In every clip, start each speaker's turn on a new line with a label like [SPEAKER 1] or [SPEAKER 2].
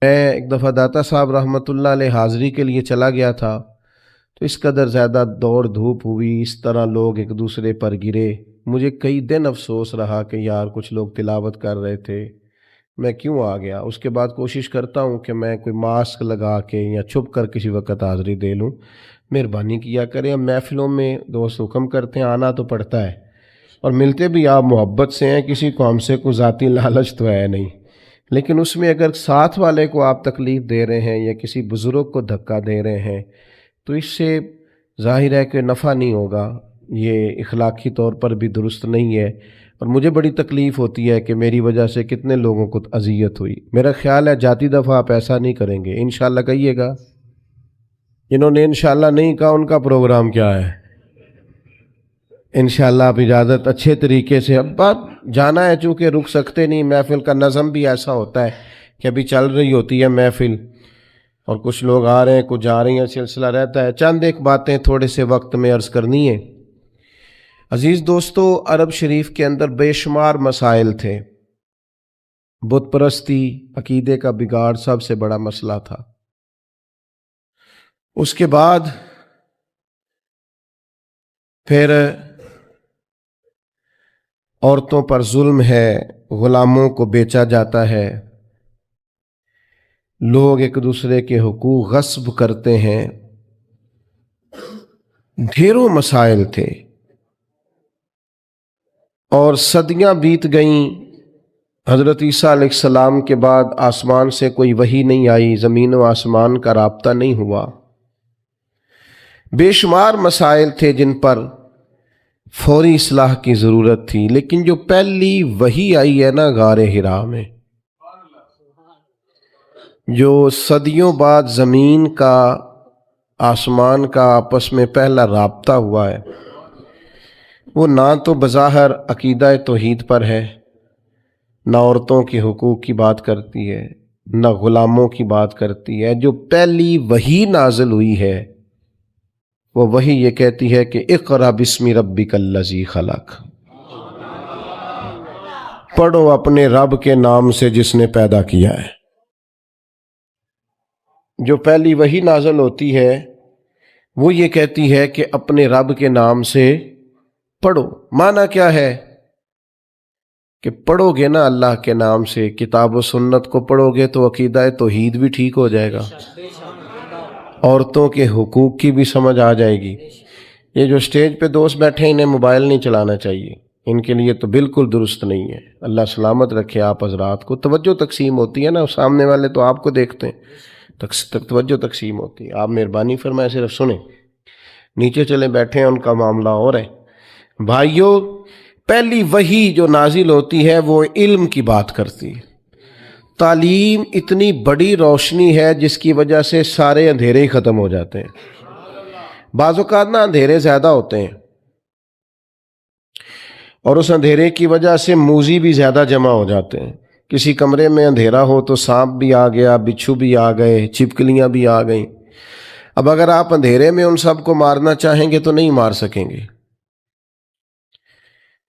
[SPEAKER 1] मैं एक दफ़ा दाता साहब रहमतुल्लाह अलैह हाज़री के लिए चला गया था, तो इस कदर ज़्यादा दौड़ धूप हुई, इस तरह लोग एक दूसरे पर गिरे। मुझे कई दिन अफ़सोस रहा कि यार कुछ लोग तिलावत कर रहे थे, मैं क्यों आ गया। उसके बाद कोशिश करता हूँ कि मैं कोई मास्क लगा के या छुप कर किसी वक़्त हाज़री दे लूँ। मेहरबानी किया करें। अब महफ़िलों में दोस्त हुक्म करते हैं, आना तो पड़ता है, और मिलते भी आप मोहब्बत से हैं, किसी को हमसे कोई ज़ाती लालच तो है नहीं। लेकिन उसमें अगर साथ वाले को आप तकलीफ़ दे रहे हैं या किसी बुज़ुर्ग को धक्का दे रहे हैं, तो इससे ज़ाहिर है कि नफ़ा नहीं होगा, ये इखलाकी तौर पर भी दुरुस्त नहीं है। और मुझे बड़ी तकलीफ़ होती है कि मेरी वजह से कितने लोगों को अज़ियत हुई। मेरा ख़्याल है जाती दफ़ा आप ऐसा नहीं करेंगे, इंशाअल्लाह कहिएगा। जिन्होंने इंशाअल्लाह नहीं कहा उनका प्रोग्राम क्या है। इंशाअल्लाह आप इजाज़त अच्छे तरीके से, अब बात जाना है, चूँकि रुक सकते नहीं, महफ़िल का नज़म भी ऐसा होता है कि अभी चल रही होती है महफ़िल और कुछ लोग आ रहे हैं, कुछ जा रही हैं, सिलसिला रहता है। चंद एक बातें थोड़े से वक्त में अर्ज़ करनी है। अज़ीज़ दोस्तों, अरब शरीफ के अंदर बेशुमार मसाइल थे। बुत परस्ती, अकीदे का बिगाड़ सबसे बड़ा मसला था। उसके बाद फिर औरतों पर जुल्म है, गुलामों को बेचा जाता है, लोग एक दूसरे के हुकूक गस्ब करते हैं, ढेरों मसाइल थे। और सदियां बीत गईं, हज़रत ईसा अलैहिस्सलाम के बाद आसमान से कोई वही नहीं आई, ज़मीन व आसमान का राब्ता नहीं हुआ। बेशुमार मसाइल थे जिन पर फौरी इस्लाह की ज़रूरत थी। लेकिन जो पहली वही आई है ना गारे हिरा में, जो सदियों बाद ज़मीन का आसमान का आपस में पहला राब्ता हुआ है, वो ना तो बज़ाहिर अकीदा तौहीद पर है, ना औरतों के हुकूक की बात करती है, ना ग़ुलामों की बात करती है। जो पहली वही नाजिल हुई है वो वही ये कहती है कि इक़रा बिस्मि रब्बिकल्लज़ी खलक़, पढ़ो अपने रब के नाम से जिसने पैदा किया है। जो पहली वही नाजिल होती है वो ये कहती है कि अपने रब के नाम से पढ़ो। माना क्या है कि पढ़ोगे ना अल्लाह के नाम से, किताब व सुन्नत को पढ़ोगे तो अकीदा तौहीद भी ठीक हो जाएगा, औरतों के हुकूक की भी समझ आ जाएगी। ये जो स्टेज पे दोस्त बैठे हैं, इन्हें मोबाइल नहीं चलाना चाहिए, इनके लिए तो बिल्कुल दुरुस्त नहीं है। अल्लाह सलामत रखे आप हजरात को। तवज्जो तकसीम होती है ना, सामने वाले तो आपको देखते हैं, तवज्जो तकसीम होती है। आप मेहरबानी फरमाए सिर्फ सुने, नीचे चले बैठे हैं उनका मामला और है। भाइयों, पहली वही जो नाजिल होती है वो इल्म की बात करती है। तालीम इतनी बड़ी रोशनी है जिसकी वजह से सारे अंधेरे ही ख़त्म हो जाते हैं। बाज़ औक़ात ना अंधेरे ज़्यादा होते हैं और उस अंधेरे की वजह से मूज़ी भी ज़्यादा जमा हो जाते हैं। किसी कमरे में अंधेरा हो तो सांप भी आ गया, बिच्छू भी आ गए, छिपकलियाँ भी आ गई। अब अगर आप अंधेरे में उन सब को मारना चाहेंगे तो नहीं मार सकेंगे,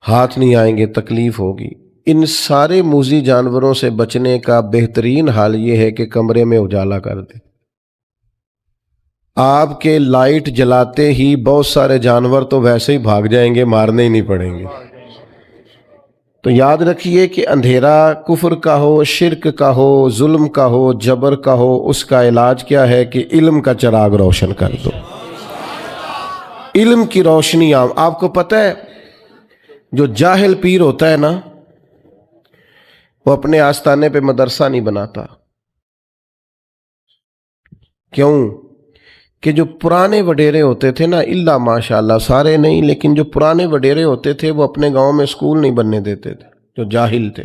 [SPEAKER 1] हाथ नहीं आएंगे, तकलीफ होगी। इन सारे मूज़ी जानवरों से बचने का बेहतरीन हाल ये है कि कमरे में उजाला कर दे। आपके लाइट जलाते ही बहुत सारे जानवर तो वैसे ही भाग जाएंगे, मारने ही नहीं पड़ेंगे। तो याद रखिए कि अंधेरा कुफ्र का हो, शिर्क का हो, जुल्म का हो, जबर का हो, उसका इलाज क्या है कि इल्म का चिराग रोशन कर दो। इल्म की रोशनी आपको पता है, जो जाहिल पीर होता है ना, वो अपने आस्थाने पे मदरसा नहीं बनाता। क्यों? कि जो पुराने वडेरे होते थे ना, इल्ला माशाल्लाह सारे नहीं, लेकिन जो पुराने वडेरे होते थे वो अपने गांव में स्कूल नहीं बनने देते थे। जो जाहिल थे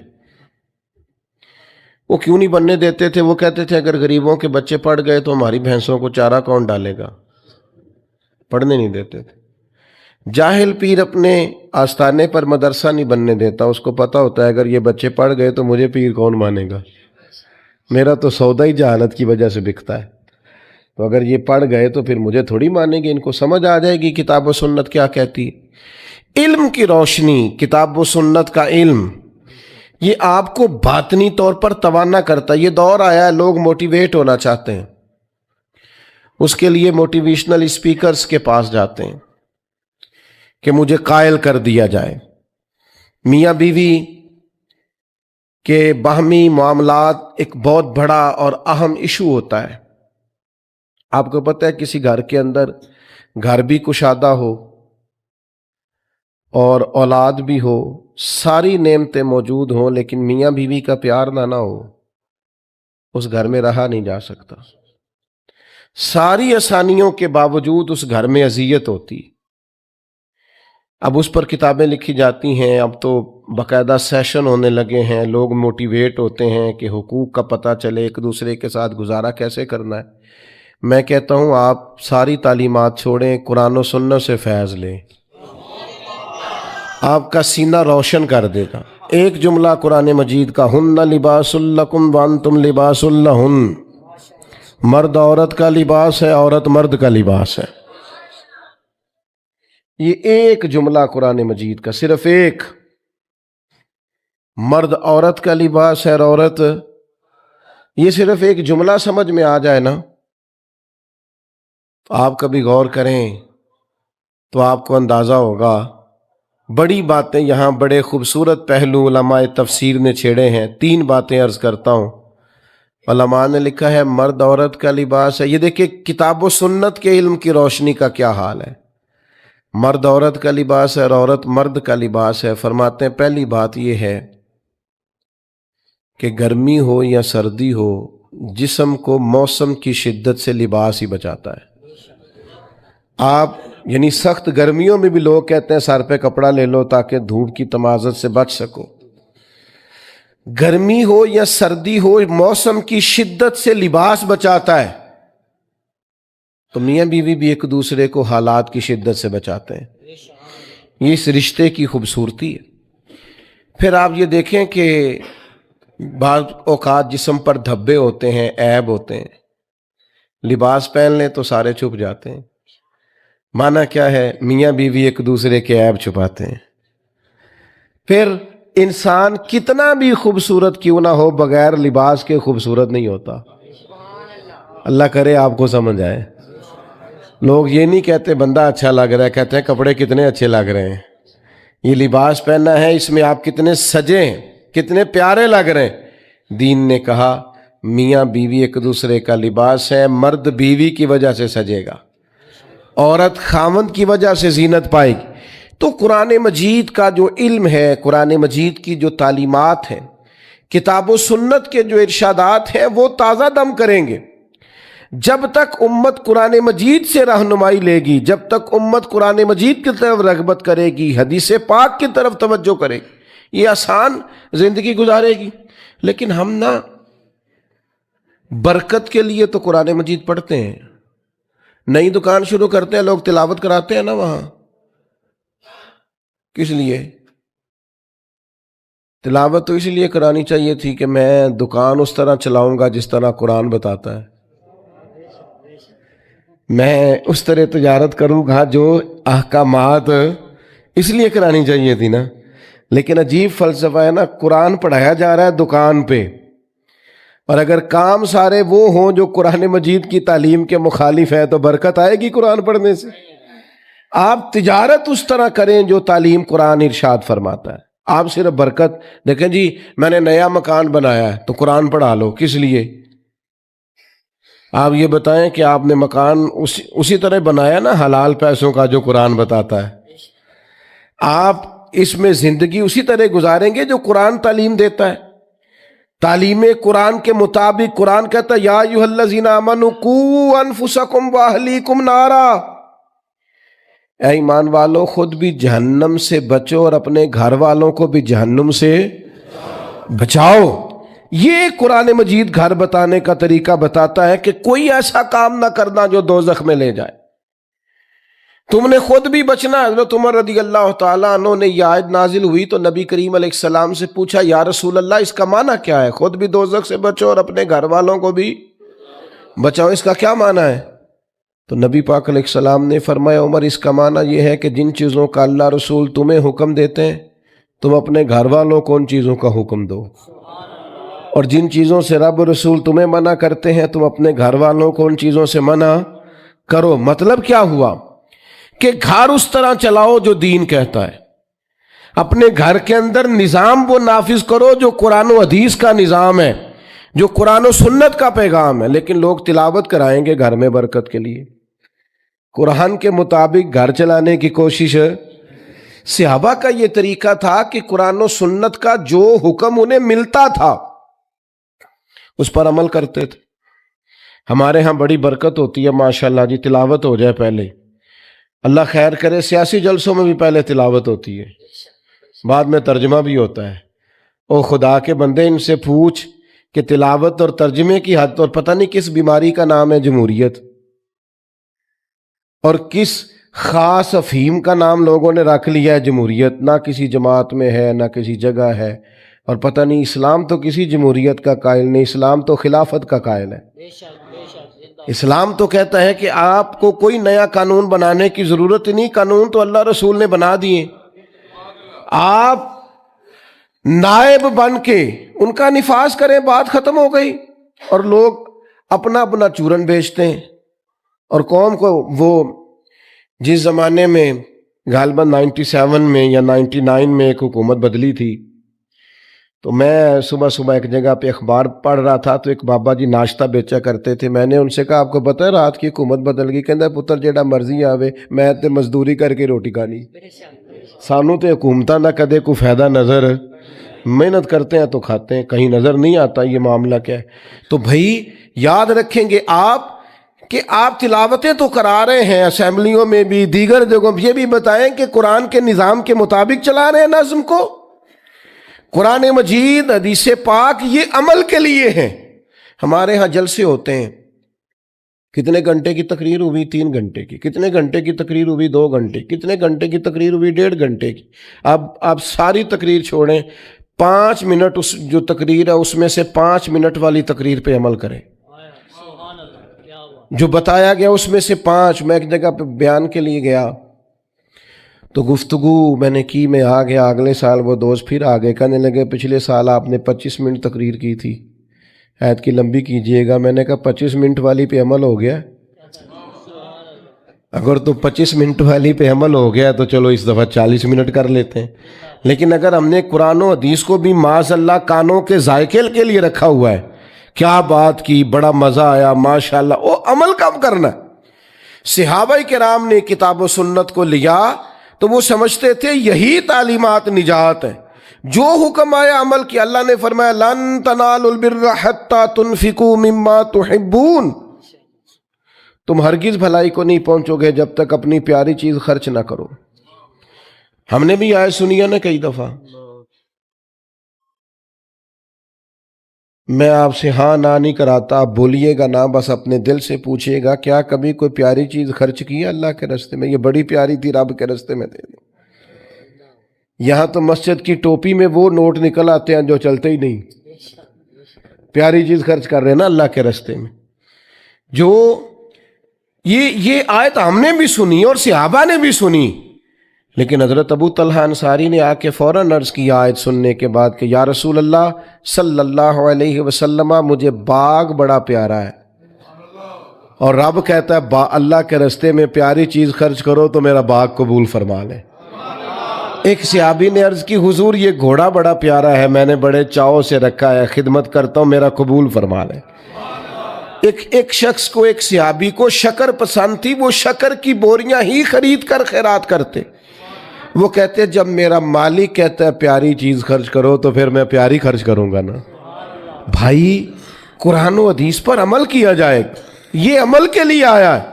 [SPEAKER 1] वो क्यों नहीं बनने देते थे? वो कहते थे अगर गरीबों के बच्चे पढ़ गए तो हमारी भैंसों को चारा कौन डालेगा, पढ़ने नहीं देते थे। जाहिल पीर अपने आस्थाने पर मदरसा नहीं बनने देता, उसको पता होता है अगर ये बच्चे पढ़ गए तो मुझे पीर कौन मानेगा, मेरा तो सौदा ही जहालत की वजह से बिकता है। तो अगर ये पढ़ गए तो फिर मुझे थोड़ी मानेंगे, इनको समझ आ जाएगी किताब व सुन्नत क्या कहती है। इल्म की रोशनी, किताब व सुन्नत का इल्म, ये आपको बातनी तौर पर तवाना करता है। ये दौर आया है, लोग मोटिवेट होना चाहते हैं, उसके लिए मोटिवेशनल स्पीकर्स के पास जाते हैं कि मुझे कायल कर दिया जाए। मियाँ बीवी के बाहमी मामलात एक बहुत बड़ा और अहम इशू होता है। आपको पता है किसी घर के अंदर घर भी कुशादा हो और औलाद भी हो, सारी नेमतें मौजूद हों, लेकिन मियाँ बीवी का प्यार ना हो, उस घर में रहा नहीं जा सकता। सारी आसानियों के बावजूद उस घर में अजियत होती। अब उस पर किताबें लिखी जाती हैं, अब तो बाकायदा सेशन होने लगे हैं, लोग मोटिवेट होते हैं कि हुकूक का पता चले, एक दूसरे के साथ गुजारा कैसे करना है। मैं कहता हूँ आप सारी तालीमात छोड़ें, कुरान और सुन्नत से फैज़ लें, आपका सीना रोशन कर देगा। एक जुमला कुरान मजीद का, हुन्ना लिबासुल लकुम व अंतुम लिबासुल लहुन, मर्द औरत का लिबास है, औरत मर्द का लिबास है। ये एक जुमला कुरान मजीद का, सिर्फ एक, मर्द औरत का लिबास है और औरत, ये सिर्फ एक जुमला समझ में आ जाए ना, तो आप कभी गौर करें तो आपको अंदाजा होगा। बड़ी बातें यहां, बड़े खूबसूरत पहलू उलमाए तफसीर ने छेड़े हैं। 3 बातें अर्ज करता हूं। उलमा ने लिखा है मर्द औरत का लिबास है। ये देखिए किताब व सुन्नत के इल्म की रोशनी का क्या हाल है। मर्द औरत का लिबास है और औरत मर्द का लिबास है। फरमाते हैं पहली बात यह है कि गर्मी हो या सर्दी हो, जिस्म को मौसम की शिद्दत से लिबास ही बचाता है। आप यानी सख्त गर्मियों में भी लोग कहते हैं सर पे कपड़ा ले लो ताकि धूप की तमाज़त से बच सको। गर्मी हो या सर्दी हो, मौसम की शिद्दत से लिबास बचाता है। तो मियाँ बीवी भी एक दूसरे को हालात की शिद्दत से बचाते हैं। ये इस रिश्ते की खूबसूरती है। फिर आप ये देखें कि बाज़ औक़ात जिस्म पर धब्बे होते हैं, ऐब होते हैं, लिबास पहन लें तो सारे छुप जाते हैं। माना क्या है, मियाँ बीवी एक दूसरे के ऐब छुपाते हैं। फिर इंसान कितना भी खूबसूरत क्यों ना हो, बगैर लिबास के खूबसूरत नहीं होता। अल्लाह करे आपको समझ आए। लोग ये नहीं कहते बंदा अच्छा लग रहा है, कहते हैं कपड़े कितने अच्छे लग रहे हैं। ये लिबास पहना है, इसमें आप कितने सजे हैं, कितने प्यारे लग रहे हैं। दीन ने कहा मियाँ बीवी एक दूसरे का लिबास है। मर्द बीवी की वजह से सजेगा, औरत खामंद की वजह से जीनत पाएगी। तो कुरान मजीद का जो इल्म है, कुरान मजीद की जो तालीमात हैं, किताब व सुन्नत के जो इरशादात हैं, वो ताज़ा दम करेंगे। जब तक उम्मत कुरान मजीद से रहनुमाई लेगी, जब तक उम्मत कुरान मजीद की तरफ रग़बत करेगी, हदीस पाक की तरफ तवज्जो करेगी, ये आसान जिंदगी गुजारेगी। लेकिन हम ना बरकत के लिए तो कुरान मजीद पढ़ते हैं, नई दुकान शुरू करते हैं, लोग तिलावत कराते हैं ना वहां, किस लिए? तिलावत तो इसलिए करानी चाहिए थी कि मैं दुकान उस तरह चलाऊंगा जिस तरह कुरान बताता है, मैं उस तरह तजारत करूंगा जो अहकामात, इसलिए करानी चाहिए थी ना। लेकिन अजीब फलसफा है ना, कुरान पढ़ाया जा रहा है दुकान पे, और अगर काम सारे वो हों जो कुरान मजीद की तालीम के मुखालिफ है तो बरकत आएगी कुरान पढ़ने से? आप तिजारत उस तरह करें जो तालीम कुरान इरशाद फरमाता है। आप सिर्फ बरकत देखें जी, मैंने नया मकान बनाया है तो कुरान पढ़ा लो, किस लिए? आप ये बताएं कि आपने मकान उसी तरह बनाया ना हलाल पैसों का जो कुरान बताता है। आप इसमें जिंदगी उसी तरह गुजारेंगे जो कुरान तालीम देता है। तालीम कुरान के मुताबिक कुरान कहता है या अय्युहल्लज़ीना आमनू कू अनफुसकुम व अहलीकुम नारा, ऐ ईमान वालों खुद भी जहन्नम से बचो और अपने घर वालों को भी जहन्नम से बचाओ। ये कुरान मजीद घर बताने का तरीका बताता है कि कोई ऐसा काम ना करना जो दोज़ख में ले जाए। तुमने खुद भी बचना है। हज़रत उमर रज़ी अल्लाह तआला अन्हु ने यह आयत नाजिल हुई तो नबी करीम अलैहिस्सलाम से पूछा या रसूल अल्लाह इसका माना क्या है? खुद भी दोज़ख से बचो और अपने घर वालों को भी बचाओ, इसका क्या माना है? तो नबी पाक अलैहिस्सलाम ने फरमाया उमर इसका माना यह है कि जिन चीज़ों का अल्लाह रसूल तुम्हें हुक्म देते हैं तुम अपने घर वालों को उन चीज़ों का हुक्म दो, और जिन चीज़ों से रब रसूल तुम्हें मना करते हैं तुम अपने घर वालों को उन चीज़ों से मना करो। मतलब क्या हुआ कि घर उस तरह चलाओ जो दीन कहता है, अपने घर के अंदर निज़ाम वो नाफिज करो जो कुरान और हदीस का निज़ाम है, जो कुरान और सुन्नत का पैगाम है। लेकिन लोग तिलावत कराएंगे घर में बरकत के लिए, कुरान के मुताबिक घर चलाने की कोशिश। सहाबा का ये तरीका था कि कुरान और सुन्नत का जो हुक्म उन्हें मिलता था उस पर अमल करते थे। हमारे यहाँ बड़ी बरकत होती है माशाल्लाह जी, तिलावत हो जाए पहले, अल्लाह खैर करे, सियासी जलसों में भी पहले तिलावत होती है, बाद में तर्जमा भी होता है। ओ खुदा के बंदे, इनसे पूछ कि तिलावत और तर्जमे की हद, और पता नहीं किस बीमारी का नाम है जमहूरियत, और किस खास अफीम का नाम लोगों ने रख लिया है जमहूरियत, ना किसी जमात में है ना किसी जगह है। और पता नहीं, इस्लाम तो किसी जमहूरियत का कायल नहीं, इस्लाम तो खिलाफत का कायल है। इस्लाम तो कहता है कि आपको कोई नया कानून बनाने की जरूरत नहीं, कानून तो अल्लाह रसूल ने बना दिए, आप नायब बन के उनका निफाज करें, बात खत्म हो गई। और लोग अपना अपना चूरन बेचते हैं, और कौम को वो जिस जमाने में गालबन 97 में या 99 में एक हुकूमत बदली थी, तो मैं सुबह सुबह एक जगह पे अखबार पढ़ रहा था, तो एक बाबा जी नाश्ता बेचा करते थे। मैंने उनसे कहा आपको पता है रात की हुकूमत बदल गई? कहता पुत्र जेड़ा मर्जी आवे, मैं तो मजदूरी करके रोटी खानी, सानू तो हुकूमत ना कदे कोई फायदा नजर, मेहनत करते हैं तो खाते हैं, कहीं नजर नहीं आता ये मामला क्या है। तो भाई याद रखेंगे आप कि आप तिलावतें तो करा रहे हैं असेंबलियों में भी, दीगर जगहों, ये भी बताएं कि कुरान के निज़ाम के मुताबिक चला रहे हैं नज़्म को। कुरान मजीद, हदीस पाक ये अमल के लिए हैं। हमारे यहाँ जलसे होते हैं, कितने घंटे की तकरीर हुई? 3 घंटे की। कितने घंटे की तकरीर हुई? 2 घंटे। कितने घंटे की तकरीर हुई? 1.5 घंटे की। अब आप सारी तकरीर छोड़ें, 5 मिनट उस जो तकरीर है उसमें से 5 मिनट वाली तकरीर पे अमल करें, जो बताया गया उसमें से 5। मैं एक जगह पे बयान के लिए गया तो गुफ्तगू मैंने की, मैं आ गया, अगले साल वो दोस्त फिर आ गए, कहने लगे पिछले साल आपने 25 मिनट तकरीर की थी, ऐत की लंबी कीजिएगा। मैंने कहा 25 मिनट वाली पे अमल हो गया? अगर तो 25 मिनट वाली पे अमल हो गया तो चलो इस दफ़ा 40 मिनट कर लेते हैं। लेकिन अगर हमने कुरान और हदीस को भी माशअल्लाह कानों के जायके के लिए रखा हुआ है, क्या बात की, बड़ा मज़ा आया माशाल्लाह, वो अमल कब करना। सहाबाए किराम ने किताब सुन्नत को लिया तो वो समझते थे यही तालीमात निजात है, जो हुक्म आया अमल किया। अल्लाह ने फरमाया लन तनालुल बिर्रा हत्ता तुनफिकू मिम्मा तुहिब्बून, तुम हरगिज भलाई को नहीं पहुंचोगे जब तक अपनी प्यारी चीज खर्च ना करो। हमने भी आयत सुनी है ना कई दफा। मैं आपसे हाँ ना नहीं कराता, आप बोलिएगा ना, बस अपने दिल से पूछिएगा क्या कभी कोई प्यारी चीज खर्च की है अल्लाह के रास्ते में? ये बड़ी प्यारी थी, रब के रास्ते में दे दो। यहां तो मस्जिद की टोपी में वो नोट निकल आते हैं जो चलते ही नहीं। प्यारी चीज खर्च कर रहे हैं ना अल्लाह के रास्ते में। जो ये आयत हमने भी सुनी और सहाबा ने भी सुनी, लेकिन हजरत अबू तलहा अंसारी ने आके फौरन अर्ज किया आयत सुनने के बाद कि या रसूल अल्लाह सल्लल्लाहु अलैहि वसल्लम, मुझे बाग बड़ा प्यारा है, और रब कहता है अल्लाह के रास्ते में प्यारी चीज खर्च करो तो मेरा बाग कबूल फरमा ले। एक सहाबी ने अर्ज की हुजूर ये घोड़ा बड़ा प्यारा है, मैंने बड़े चाव से रखा है, खिदमत करता हूं, मेरा कबूल फरमा ले। एक शख्स को, एक सहाबी को शक्कर पसंद थी, वो शक्कर की बोरियां ही खरीद कर खैरात करते। वो कहते जब मेरा मालिक कहता है प्यारी चीज खर्च करो तो फिर मैं प्यारी खर्च करूंगा ना। भाई कुरान और हदीस पर अमल किया जाएगा, ये अमल के लिए आया है।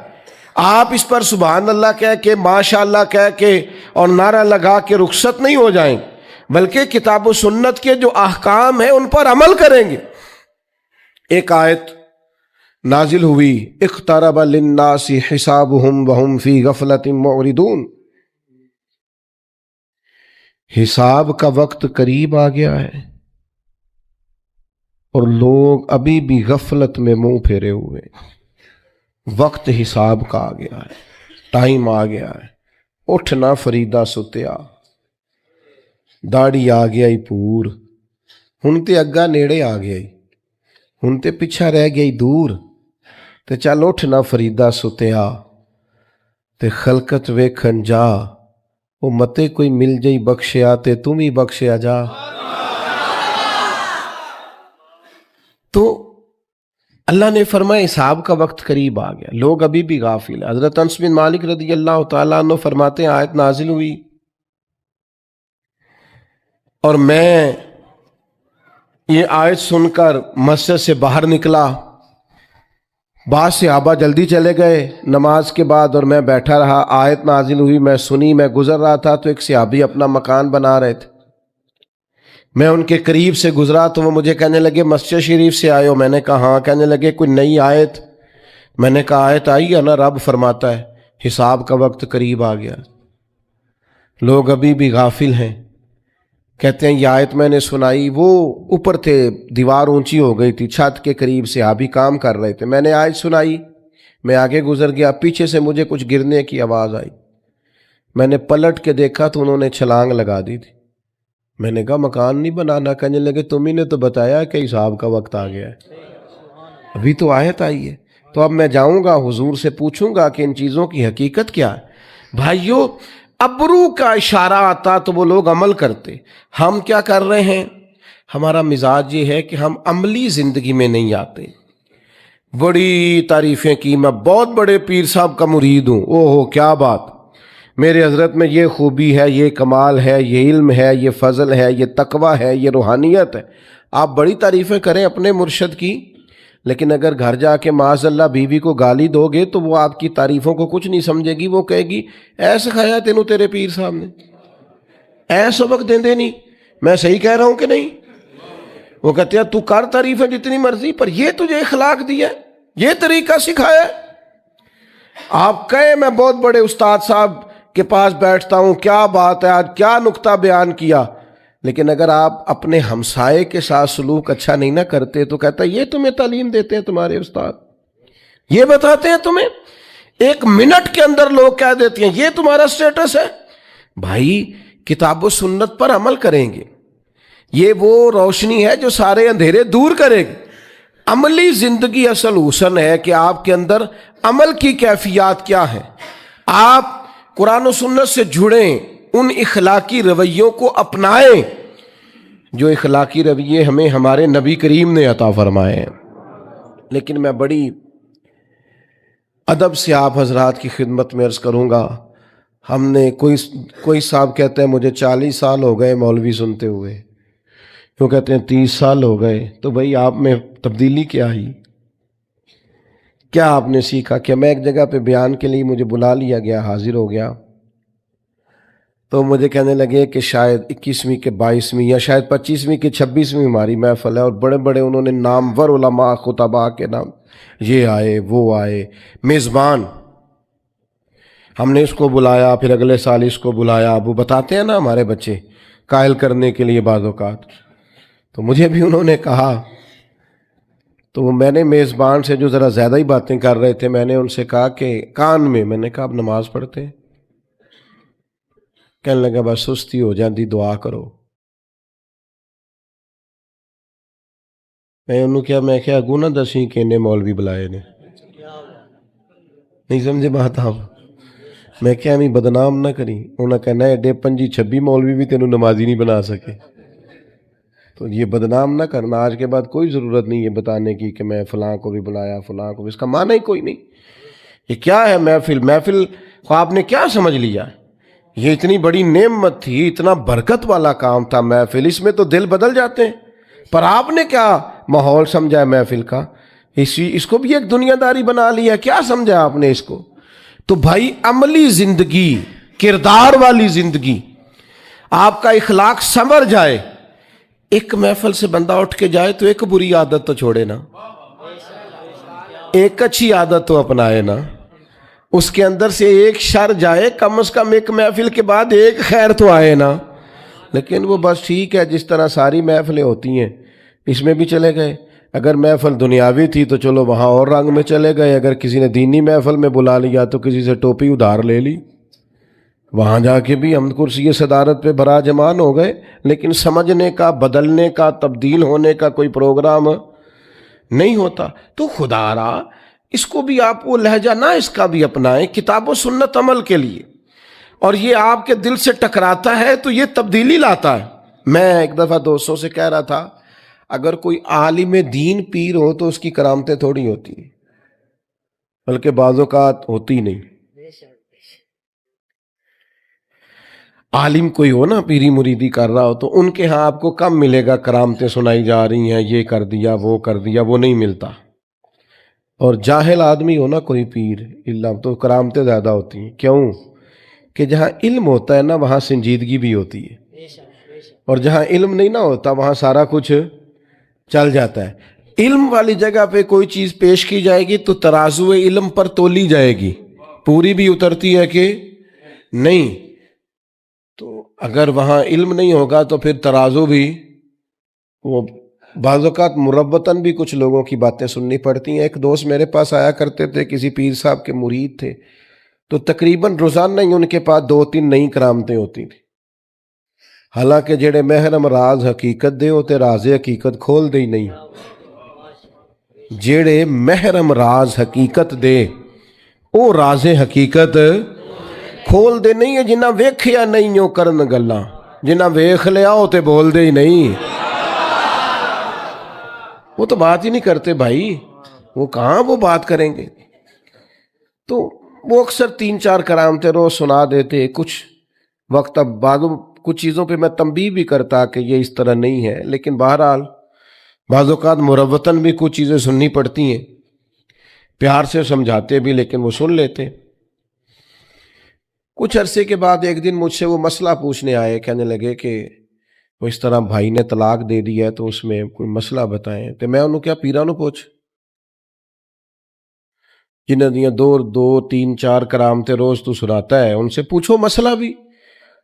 [SPEAKER 1] आप इस पर सुभान अल्लाह कह के, माशाअल्लाह कह के और नारा लगा के रुखसत नहीं हो जाएंगे, बल्कि किताब व सुन्नत के जो अहकाम है उन पर अमल करेंगे। एक आयत नाजिल हुई, इख्तरब लिन्नासी हिसाबुहुम वहुम फी गफलतिन मुरिदून, हिसाब का वक्त करीब आ गया है और लोग अभी भी गफलत में मुंह फेरे हुए। वक्त हिसाब का आ गया है, टाइम आ गया है, उठना फरीदा सुतिया। दाढ़ी आ गया ही पूर, हुण ते अग्गा नेड़े आ गया, हुण ते पिछा रह गया दूर। ते चल उठ ना फरीदा सुतिया, ते खलकत वेखन जा, वो मते कोई मिल जाई बख्शिया ते तुम ही बख्शिया जा। तो अल्लाह ने फरमाया हिसाब का वक्त करीब आ गया, लोग अभी भी गाफिल है। हजरत अनस बिन मालिक रज़ी अल्लाह तआला अन्हु फरमाते हैं, आयत नाजिल हुई और मैं ये आयत सुनकर मस्जिद से बाहर निकला, बाद सहाबा जल्दी चले गए नमाज के बाद और मैं बैठा रहा। आयत नाजिल हुई, मैं सुनी, मैं गुजर रहा था तो एक सहाबी अपना मकान बना रहे थे। मैं उनके करीब से गुजरा तो वो मुझे कहने लगे मस्जिद शरीफ से आए हो? मैंने कहा हाँ। कहने लगे कोई नई आयत? मैंने कहा आयत आई है ना, रब फरमाता है हिसाब का वक्त करीब आ गया। लोग अभी भी गाफिल हैं। कहते हैं ये आयत मैंने सुनाई, वो ऊपर थे, दीवार ऊंची हो गई थी, छत के करीब से अभी काम कर रहे थे। मैंने आयत सुनाई, मैं आगे गुजर गया, पीछे से मुझे कुछ गिरने की आवाज़ आई। मैंने पलट के देखा तो उन्होंने छलांग लगा दी थी। मैंने कहा मकान नहीं बनाना। कहने लगे तुम्ही ने तो बताया कि हिसाब का वक्त आ गया है, अभी तो आयत आई है। तो अब मैं जाऊंगा हुजूर से पूछूंगा कि इन चीज़ों की हकीकत क्या है। भाइयों, अबरू का इशारा आता तो वो लोग अमल करते। हम क्या कर रहे हैं? हमारा मिजाज ये है कि हम अमली ज़िंदगी में नहीं आते। बड़ी तारीफ़ें की, मैं बहुत बड़े पीर साहब का मुरीद हूँ, ओहो क्या बात, मेरे हज़रत में ये खूबी है, ये कमाल है, ये इल्म है, ये फ़ज़ल है, ये तकवा है, ये रूहानियत है। आप बड़ी तारीफ़ें करें अपने मुर्शद की, लेकिन अगर घर जाके माज़अल्लाह बीवी को गाली दोगे तो वो आपकी तारीफ़ों को कुछ नहीं समझेगी। वो कहेगी ऐसा खाया तेनू तेरे पीर साहब ने, ऐ सबक देंदे नहीं। मैं सही कह रहा हूँ कि नहीं? वो कहते हैं तू कर तारीफ़ें जितनी मर्जी, पर ये तुझे इखलाक दिया, ये तरीका सिखाया। आप कहें मैं बहुत बड़े उस्ताद साहब के पास बैठता हूँ, क्या बात है, आज क्या नुक्ता बयान किया, लेकिन अगर आप अपने हमसाए के साथ सलूक अच्छा नहीं ना करते तो कहता है ये तुम्हें तालीम देते हैं तुम्हारे उस्ताद, ये बताते हैं तुम्हें। एक मिनट के अंदर लोग कह देते हैं ये तुम्हारा स्टेटस है। भाई किताब व सुन्नत पर अमल करेंगे, ये वो रोशनी है जो सारे अंधेरे दूर करेगी। अमली जिंदगी असल हुसन है कि आपके अंदर अमल की कैफियत क्या है। आप कुरान और सुन्नत से जुड़ें, उन इखलाकी रवैयों को अपनाएं जो इखलाकी रवैये हमें हमारे नबी करीम ने अता फरमाए हैं। लेकिन मैं बड़ी अदब से आप हजरात की खिदमत में अर्ज़ करूँगा, हमने कोई साहब कहते हैं मुझे 40 साल हो गए मौलवी सुनते हुए, क्यों कहते हैं 30 साल हो गए। तो भाई आप में तब्दीली क्या आई? क्या आपने सीखा? क्या मैं एक जगह पे बयान के लिए मुझे बुला लिया गया, हाजिर हो गया, तो मुझे कहने लगे कि शायद 21वीं के 22वीं या शायद 25वीं के 26वीं हमारी महफिल है, और बड़े बड़े उन्होंने नामवर उलमा खुतबा के नाम, ये आए वो आए, मेज़बान, हमने इसको बुलाया, फिर अगले साल इसको बुलाया। वो बताते हैं ना हमारे बच्चे कायल करने के लिए बाज़ औक़ात, तो मुझे भी उन्होंने कहा, तो मैंने मेज़बान से जो ज़रा ज़्यादा ही बातें कर रहे थे, मैंने उनसे कहा कि कान में, मैंने कहा आप नमाज पढ़ते हैं? कहने लगा बस सुस्ती हो जाती, दुआ करो। मैं उन्होंने क्या, मैं क्या अगू ना दसी कि इन्हें मौलवी बुलाए ने, नहीं समझे बात आप? मैं क्या मैं बदनाम ना करी। उन्हें कहना एडे 25-26 मौलवी भी तेनों नमाजी नहीं बना सके, तो ये बदनाम ना करना। आज के बाद कोई ज़रूरत नहीं है बताने की कि मैं फ़लाँ को भी बुलाया, फ़लाँ को भी, इसका माना ही कोई नहीं। ये क्या है महफिल? महफिल को आपने क्या समझ लिया? ये इतनी बड़ी नेमत थी, इतना बरकत वाला काम था महफिल, इसमें तो दिल बदल जाते हैं। पर आपने क्या माहौल समझा है महफिल का? इसको भी एक दुनियादारी बना लिया, क्या समझा आपने इसको? तो भाई अमली ज़िंदगी, किरदार वाली ज़िंदगी, आपका इखलाक संवर जाए। एक महफिल से बंदा उठ के जाए तो एक बुरी आदत तो छोड़े ना, एक अच्छी आदत तो अपनाए ना, उसके अंदर से एक शर जाए, कम से कम एक महफिल के बाद एक खैर तो आए ना। लेकिन वो बस ठीक है, जिस तरह सारी महफिलें होती हैं इसमें भी चले गए। अगर महफिल दुनियावी थी तो चलो वहाँ और रंग में चले गए, अगर किसी ने दीनी महफिल में बुला लिया तो किसी से टोपी उधार ले ली, वहां जाके भी हम कुर्सी सदारत पे बराजमान हो गए, लेकिन समझने का, बदलने का, तब्दील होने का कोई प्रोग्राम नहीं होता। तो खुदारा इसको भी आप वो लहजा ना इसका भी अपनाएं किताब व सुन्नत अमल के लिए, और ये आपके दिल से टकराता है तो ये तब्दीली लाता है। मैं एक दफ़ा दोस्तों से कह रहा था, अगर कोई आलिम दीन पीर हो तो उसकी करामतें थोड़ी होती हैं, बल्कि बाज़-औक़ात होती नहीं। आलिम कोई हो ना, पीरी मुरीदी कर रहा हो, तो उनके यहाँ आपको कम मिलेगा करामतें सुनाई जा रही हैं, ये कर दिया वो कर दिया, वो नहीं मिलता। और जाहिल आदमी हो ना कोई पीर इल्ला, तो करामतें ज़्यादा होती हैं। क्यों? कि जहाँ इल्म होता है ना वहाँ संजीदगी भी होती है, और जहाँ इल्म नहीं ना होता वहाँ सारा कुछ चल जाता है। इल्म वाली जगह पे कोई चीज़ पेश की जाएगी तो तराजू इल्म पर तोली जाएगी, पूरी भी उतरती है कि नहीं। तो अगर वहाँ इल्म नहीं होगा तो फिर तराजू भी, वो बाज़-औक़ात मुरब्बतन भी कुछ लोगों की बातें सुननी पड़ती हैं। एक दोस्त मेरे पास आया करते थे, किसी पीर साहब के मुरीद थे, तो तकरीबन रोज़ाना ही उनके पास 2-3 नई करामतें होती थी। हालांकि जेड़े महरम राज हकीकत दे होते राज़े हकीकत खोल दे ही नहीं। जेड़े महरम राज हकीकत दे वो राज़े हकीकत खोल दे नहीं है। जिन्ना वेख्या नहीं हो करन गल्लां, जिन्ना वेख लिया हो ते बोल दे ही नहीं, वो तो बात ही नहीं करते भाई, वो कहाँ वो बात करेंगे। तो वो अक्सर 3-4 करामतें रोज सुना देते। कुछ वक्त अब बाद कुछ चीज़ों पे मैं तंबीह भी करता कि ये इस तरह नहीं है, लेकिन बहरहाल बाज़-औक़ात मुरव्वतन भी कुछ चीज़ें सुननी पड़ती हैं। प्यार से समझाते भी, लेकिन वो सुन लेते। कुछ अरसे के बाद एक दिन मुझसे वो मसला पूछने आए, कहने लगे कि वो इस तरह भाई ने तलाक दे दी है तो उसमें कोई मसला बताएं। तो मैं उन्होंने क्या पीरा नु पूछ, जिन्हें दियाँ 2-3-4 करामतें रोज तू सुनाता है, उनसे पूछो मसला भी।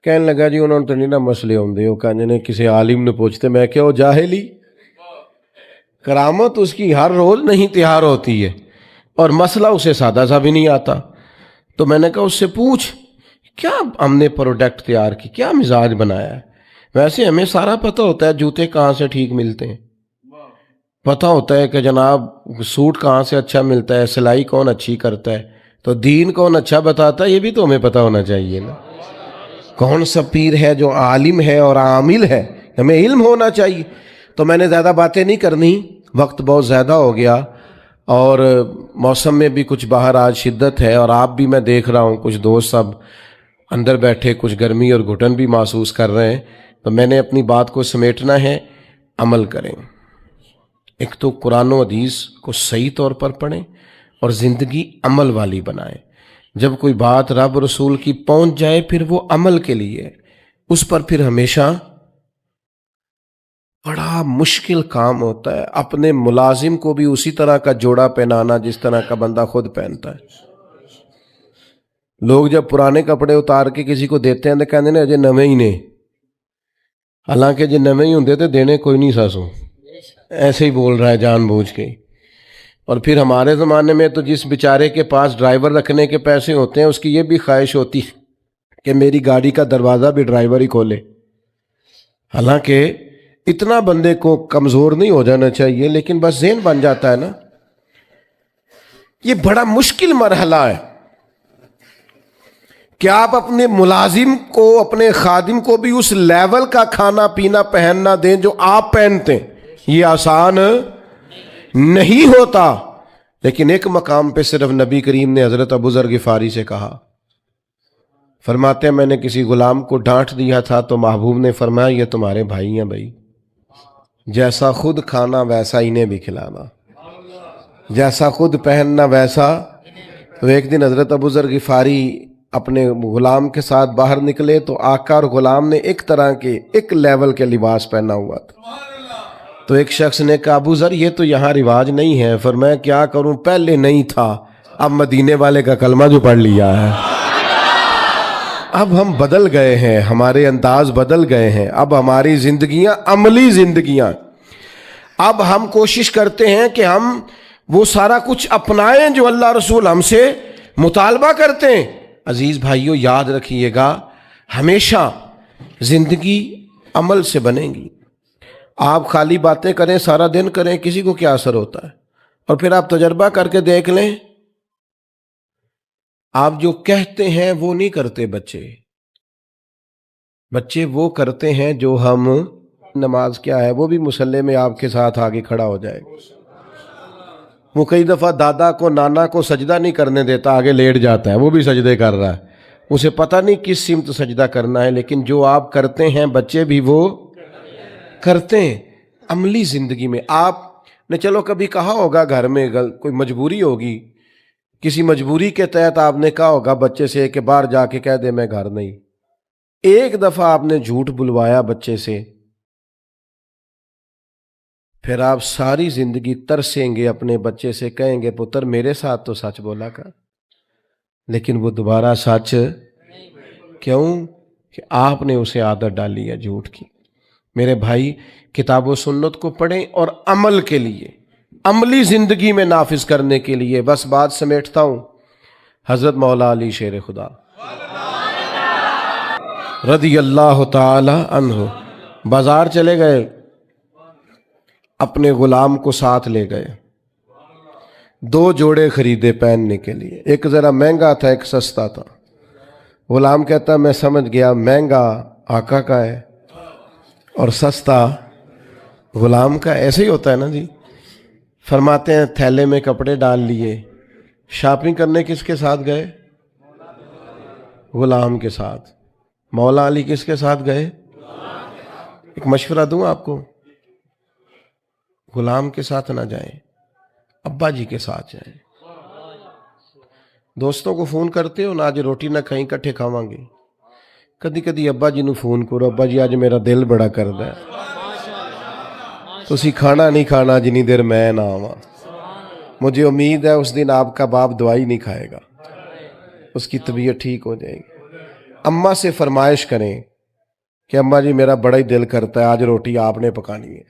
[SPEAKER 1] कहने लगा जी उन्होंने तो नहीं ना मसले होंगे, वो कहने ने किसी आलिम ने पूछते। मैं क्या, वो जाहिली करामत उसकी हर रोज नहीं तैयार होती है, और मसला उसे सादा सा भी नहीं आता। तो मैंने कहा उससे पूछ क्या हमने प्रोडक्ट तैयार की, क्या मिजाज बनाया है। वैसे हमें सारा पता होता है जूते कहाँ से ठीक मिलते हैं, पता होता है कि जनाब सूट कहाँ से अच्छा मिलता है, सिलाई कौन अच्छी करता है, तो दीन कौन अच्छा बताता है ये भी तो हमें पता होना चाहिए ना। कौन सा पीर है जो आलिम है और आमिल है, हमें इल्म होना चाहिए। तो मैंने ज़्यादा बातें नहीं करनी, वक्त बहुत ज़्यादा हो गया, और मौसम में भी कुछ बाहर आज शिद्दत है, और आप भी मैं देख रहा हूँ कुछ दोस्त सब अंदर बैठे कुछ गर्मी और घुटन भी महसूस कर रहे हैं। तो मैंने अपनी बात को समेटना है, अमल करें। एक तो कुरान और हदीस को सही तौर पर पढ़ें और ज़िंदगी अमल वाली बनाएं। जब कोई बात रब रसूल की पहुंच जाए फिर वो अमल के लिए, उस पर फिर हमेशा बड़ा मुश्किल काम होता है। अपने मुलाजिम को भी उसी तरह का जोड़ा पहनाना जिस तरह का बंदा खुद पहनता है। लोग जब पुराने कपड़े उतार के किसी को देते हैं तो कहते हैं अजय नवे ही ने, हालांकि जो नवे ही होंगे तो देने कोई नहीं सासू, ऐसे ही बोल रहा है जानबूझ के। और फिर हमारे ज़माने में तो जिस बेचारे के पास ड्राइवर रखने के पैसे होते हैं उसकी ये भी ख्वाहिश होती है कि मेरी गाड़ी का दरवाज़ा भी ड्राइवर ही खोले। हालांकि इतना बंदे को कमज़ोर नहीं हो जाना चाहिए, लेकिन बस ज़हन बन जाता है ना। ये बड़ा मुश्किल मरहला है कि आप अपने मुलाजिम को, अपने खादिम को भी उस लेवल का खाना पीना पहनना दें जो आप पहनते हैं। ये आसान नहीं होता। लेकिन एक मकाम पे सिर्फ नबी करीम ने हज़रत अबू ज़र गिफ़ारी से कहा, फरमाते हैं मैंने किसी गुलाम को डांट दिया था तो महबूब ने फरमाया ये तुम्हारे भाई हैं भाई, जैसा खुद खाना वैसा इन्हें भी खिलाना, जैसा खुद पहनना वैसा। तो एक दिन हज़रत अबू ज़र गिफ़ारी अपने गुलाम के साथ बाहर निकले तो आका और गुलाम ने एक तरह के एक लेवल के लिबास पहना हुआ था। तो एक शख्स ने कहा अबू ज़र ये तो यहाँ रिवाज नहीं है। फिर मैं क्या करूँ, पहले नहीं था, अब मदीने वाले का कलमा जो पढ़ लिया है, अब हम बदल गए हैं, हमारे अंदाज बदल गए हैं, अब हमारी जिंदगियां अमली जिंदगियां। अब हम कोशिश करते हैं कि हम वो सारा कुछ अपनाएं जो अल्लाह रसूल हमसे मुतालबा करते हैं। अजीज भाइयों, याद रखिएगा, हमेशा जिंदगी अमल से बनेगी। आप खाली बातें करें, सारा दिन करें, किसी को क्या असर होता है? और फिर आप तजर्बा करके देख लें, आप जो कहते हैं वो नहीं करते बच्चे वो करते हैं जो हम। नमाज क्या है? वो भी मुसल्ले में आपके साथ आगे खड़ा हो जाएगा। वो कई दफा दादा को नाना को सजदा नहीं करने देता, आगे लेट जाता है, वो भी सजदे कर रहा है, उसे पता नहीं किस सिमत सजदा करना है। लेकिन जो आप करते हैं बच्चे भी वो करते हैं। अमली जिंदगी में आपने चलो कभी कहा होगा, घर में कोई मजबूरी होगी, किसी मजबूरी के तहत आपने कहा होगा बच्चे से कि बाहर जाके कह दे मैं घर नहीं। एक दफा आपने झूठ बुलवाया बच्चे से, फिर आप सारी जिंदगी तरसेंगे अपने बच्चे से, कहेंगे पुत्र मेरे साथ तो सच बोला कर, लेकिन वो दोबारा सच क्यों? कि आपने उसे आदत डाली है झूठ की। मेरे भाई, किताब व सुन्नत को पढ़ें और अमल के लिए, अमली जिंदगी में नाफिज करने के लिए। बस बात समेटता हूं। हजरत मौला अली शेर खुदा रदी अल्लाह ताला अन्हु बाजार चले गए, अपने गुलाम को साथ ले गए, 2 जोड़े खरीदे पहनने के लिए। एक जरा महंगा था, एक सस्ता था। गुलाम कहता मैं समझ गया, महंगा आका का है और सस्ता गुलाम का। ऐसे ही होता है ना जी। फरमाते हैं थैले में कपड़े डाल लिए, शॉपिंग करने किसके साथ गए? गुलाम के साथ। मौला अली किसके साथ गए? एक मशवरा दूं आपको, गुलाम के साथ ना जाएं, अब्बा जी के साथ जाएं। दोस्तों को फोन करते हो ना, आज रोटी ना खाई इकट्ठे खावांगे। कदी कदी अब्बा जी ਨੂੰ फोन करो, अब्बा जी आज मेरा दिल बड़ा करदा है, तुसी खाना नहीं खाना जिनी देर मैं ना आवां। मुझे उम्मीद है उस दिन आपका बाप दवाई नहीं खाएगा, उसकी तबीयत ठीक हो जाएगी। अम्मा से फरमाइश करें कि अम्मा जी मेरा बड़ा ही दिल करता है, आज रोटी आपने पकानी है,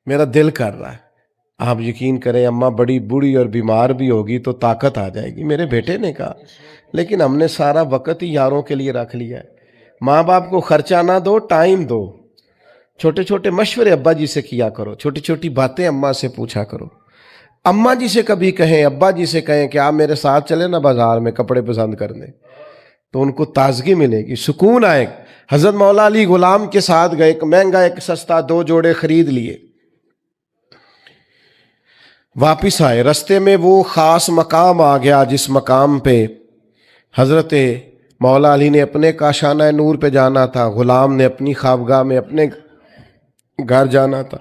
[SPEAKER 1] मेरा दिल कर रहा है। आप यकीन करें, अम्मा बड़ी बूढ़ी और बीमार भी होगी तो ताकत आ जाएगी। मेरे बेटे ने कहा, लेकिन हमने सारा वक्त ही यारों के लिए रख लिया है। माँ बाप को खर्चा ना दो, टाइम दो। छोटे छोटे मशवरे अब्बा जी से किया करो, छोटी छोटी बातें अम्मा से पूछा करो। अम्मा जी से कभी कहें, अब्बा जी से कहें कि आप मेरे साथ चले ना बाजार में कपड़े पसंद करने, तो उनको ताजगी मिलेगी, सुकून आएगा। हजरत मौला अली गुलाम के साथ गए, एक महंगा एक सस्ता 2 जोड़े खरीद लिए। वापिस आए, रास्ते में वो खास मकाम आ गया जिस मकाम पे हजरत मौला अली ने अपने काशाना नूर पे जाना था, गुलाम ने अपनी ख्वाबगाह में अपने घर जाना था।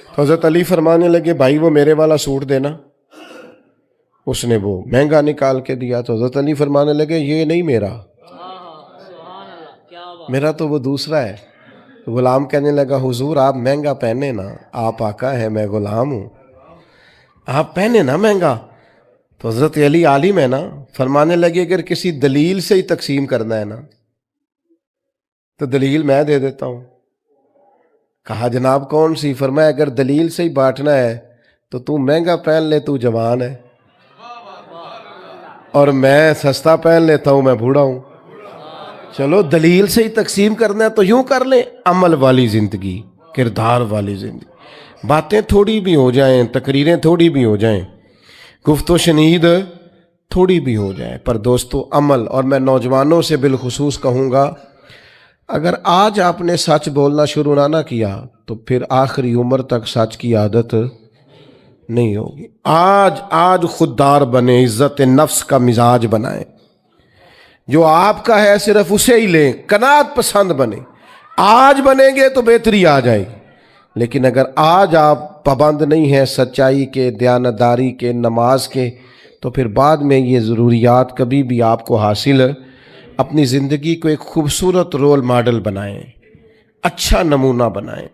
[SPEAKER 1] तो हजरत अली फरमाने लगे भाई वो मेरे वाला सूट देना। उसने वो महंगा निकाल के दिया, तो हजरत अली फरमाने लगे ये नहीं मेरा तो वो दूसरा है। तो गुलाम कहने लगा हुजूर आप महंगा पहने ना, आप आका है मैं गुलाम हूं, आप पहने ना महंगा। तो हजरत अली आलिम है ना, फरमाने लगे अगर किसी दलील से ही तकसीम करना है ना तो दलील मैं दे देता हूं। कहा जनाब कौन सी? फरमाया अगर दलील से ही बांटना है तो तू महंगा पहन ले, तू जवान है, और मैं सस्ता पहन लेता हूं, मैं बूढ़ा हूं। चलो दलील से ही तकसीम करना है तो यूं कर ले, अमल वाली जिंदगी, किरदार वाली जिंदगी। बातें थोड़ी भी हो जाएं, तकरीरें थोड़ी भी हो जाएं, गुफ्तो शनीद थोड़ी भी हो जाए, पर दोस्तों अमल। और मैं नौजवानों से बिलखुसूस कहूँगा, अगर आज आपने सच बोलना शुरू ना किया तो फिर आखिरी उम्र तक सच की आदत नहीं होगी। आज खुददार बने, इज्जत नफ्स का मिजाज बनाएं, जो आपका है सिर्फ उसे ही लें, कनात पसंद बने। आज बनेंगे तो बेहतरी आ जाएगी, लेकिन अगर आज आप पाबंद नहीं हैं सच्चाई के, दयानतदारी के, नमाज के, तो फिर बाद में ये ज़रूरियात कभी भी आपको हासिल। अपनी ज़िंदगी को एक खूबसूरत रोल मॉडल बनाएं, अच्छा नमूना बनाएं।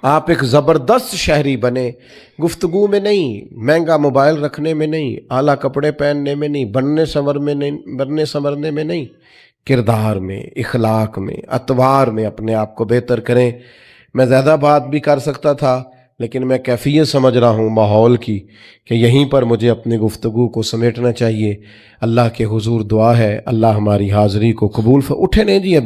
[SPEAKER 1] आप एक ज़बरदस्त शहरी बने, गुफ्तगू में नहीं, महंगा मोबाइल रखने में नहीं, आला कपड़े पहनने में नहीं, बनने संवरने में नहीं, किरदार में, इखलाक में, अतवार में अपने आप को बेहतर करें। मैं ज़्यादा बात भी कर सकता था, लेकिन मैं कैफियत समझ रहा हूँ माहौल की कि यहीं पर मुझे अपनी गुफ्तगू को समेटना चाहिए। अल्लाह के हुजूर दुआ है, अल्लाह हमारी हाज़िरी को कबूल उठे नहीं जी अभी।